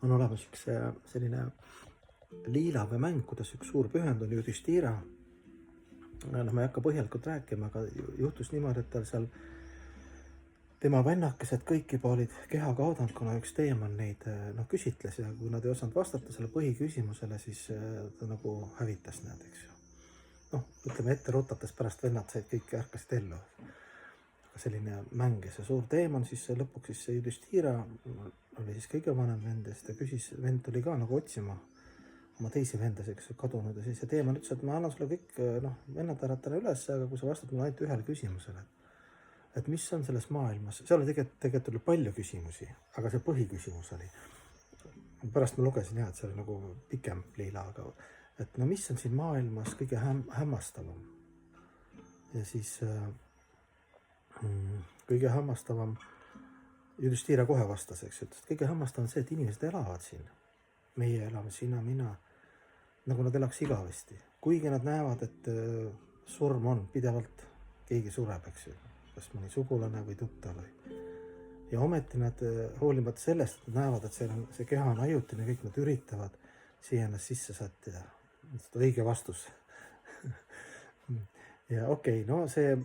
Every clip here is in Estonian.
on olemas üks selline liilav mäng, kuidas üks suur pühend on Yudhishthira. No ma ei hakka põhjalikult rääkima, aga juhtus niimoodi, et tal seal tema vennakesed kõik juba olid keha kaotanud, kuna üks teemann neid küsitles ja kui nad ei osanud vastata selle põhiküsimusele, siis ta nagu hävitas need, eks ju. Ütleme ette rutates pärast vennad said kõik ärkasid ellu. Aga selline mäng ja see suur teemann siis lõpuks siis see Yudhishthira oli siis kõige vanem vend ja siis ta küsis, vend tuli ka nagu otsima oma teisi vendasid, kes olid kadunud ja siis see teemann ütles, et ma annan sulle kõik vennad äratana üles, aga kui sa vastad mulle ainult ühele küsimusele, et mis on selles maailmas, seal oli tegelikult oli palju küsimusi, aga see põhiküsimus oli, pärast ma lugesin et see oli nagu pikem liila, aga et no mis on siin maailmas kõige hämmastavam ja siis kõige hämmastavam Yudhishthira kohe vastas, eks ütles, et kõige hämmastavam on see, et inimesed elavad siin, meie elame, sina, mina, nagu nad elaks igavesti, kuigi nad näevad, et surm on pidevalt, keegi sureb, eks ju, kas mõni sugulane või tuttav või. Ja ometi nad hoolimata sellest, et nad näevad, et see keha on ajutine, kõik nad üritavad siia ennast sisse sättida. Õige vastus. Ja okei, no see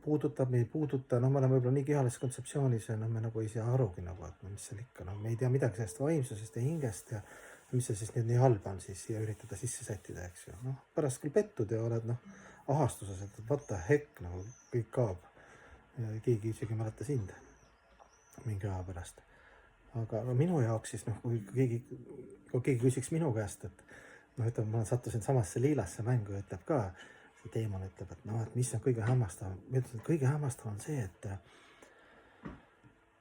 puudutab, me ei puuduta, me oleme võib-olla nii kehalises kontseptsioonis ja me nagu ei saa arugi nagu, et mis seal ikka, me ei tea midagi sellest vaimsusest ja hingest ja mis see siis nii halb on siis siia üritada sisse sättida, eks ju. Pärast küll pettud ja oled ahastuses, et what the heck, nagu kõik kaob. Ja keegi isegi ei mäleta sind mingi aja pärast. Aga minu jaoks siis, kui keegi küsiks minu käest, et ütleme, ma sattusin samasse liilasse mängu ja ütleb ka, see teemann ütleb, et mis on kõige hämmastavam. Ma ütlen, et kõige hämmastavam on see,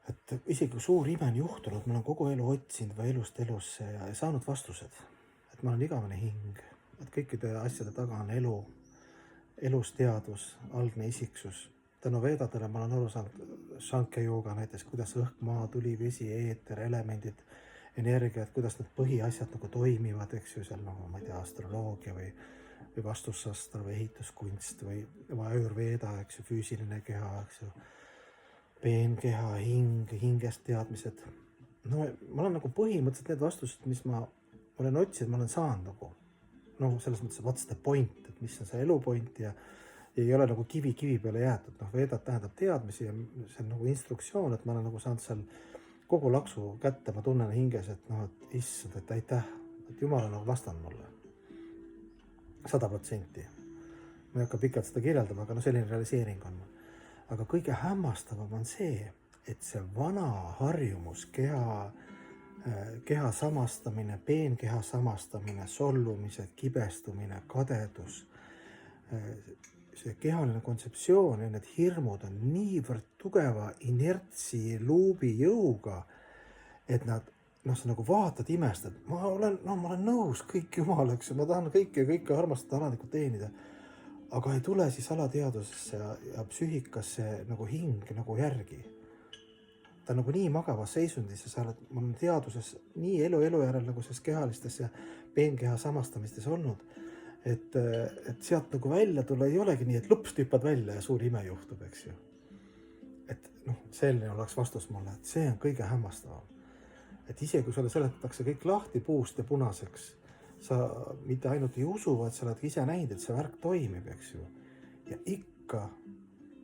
et isegi kui suur ime on juhtunud, ma olen kogu elu otsinud või elust elusse ja saanud vastused, et ma olen igavene hing, et kõikide asjade taga on elu, elusteadus, algne isiksus. Tänu veedadele ma olen aru saanud Shankya jooga näiteks, kuidas õhk, maa, tuli, vesi, eeter, elemendid, energiat, kuidas need põhiasjad nagu toimivad, eks ju, seal ma ei tea, astroloogia või vastussastra või ehituskunst või ajurveeda, eks ju, füüsiline keha, eks ju, peenkeha, hing, hingest teadmised. Ma olen nagu põhimõtteliselt need vastused, mis ma olen otsinud, ma olen saanud nagu, selles mõttes, what's the point, et mis on see elu point ja ei ole nagu kivi peale jäetud. Veedad tähendab teadmisi ja see on nagu instruktsioon, et ma olen nagu saanud seal kogu laksu kätte, ma tunnen hinges, et issand, et aitäh, et Jumal on nagu vastanud mulle 100%. Ma ei hakka pikalt seda kirjeldama, aga selline realiseering on. Aga kõige hämmastavam on see, et see vana harjumus, keha samastamine, peenkeha samastamine, solvumised, kibestumine, kadedus, see kehaline kontseptsioon ja need hirmud on niivõrd tugeva inertsi luubi jõuga, et nad, sa nagu vaatad, imestad, ma olen nõus kõik Jumalaks ja ma tahan kõike armastada, alandlikult teenida, aga ei tule siis alateadusesse ja psüühikasse nagu hing nagu järgi. Ta on nagu nii magavas seisundis ja sa oled, ma olen teaduses nii elu järel nagu selles kehalistes ja peenkeha samastamistes olnud, et sealt nagu välja tulla ei olegi nii, et lõps tüppad välja ja suur ime juhtub, eks ju. Et selline oleks vastus mulle, et see on kõige hämmastavam. Et isegi kui sulle seletatakse kõik lahti puust ja punaseks, sa mitte ainult ei usu, vaid sa oled ise näinud, et see värk toimib, eks ju. Ja ikka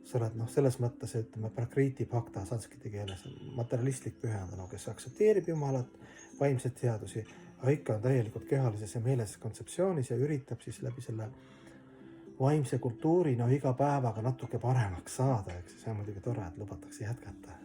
sa oled selles mõttes, et prakriti bhakta sanskriti keeles materialistlik pühendanu, kes aktsepteerib Jumalat, vaimseid teadusi, aga ikka on täielikult kehalises ja meeleses kontseptsioonis ja üritab siis läbi selle vaimse kultuuri iga päevaga natuke paremaks saada, eks see on muidugi tore, et lubatakse jätkata.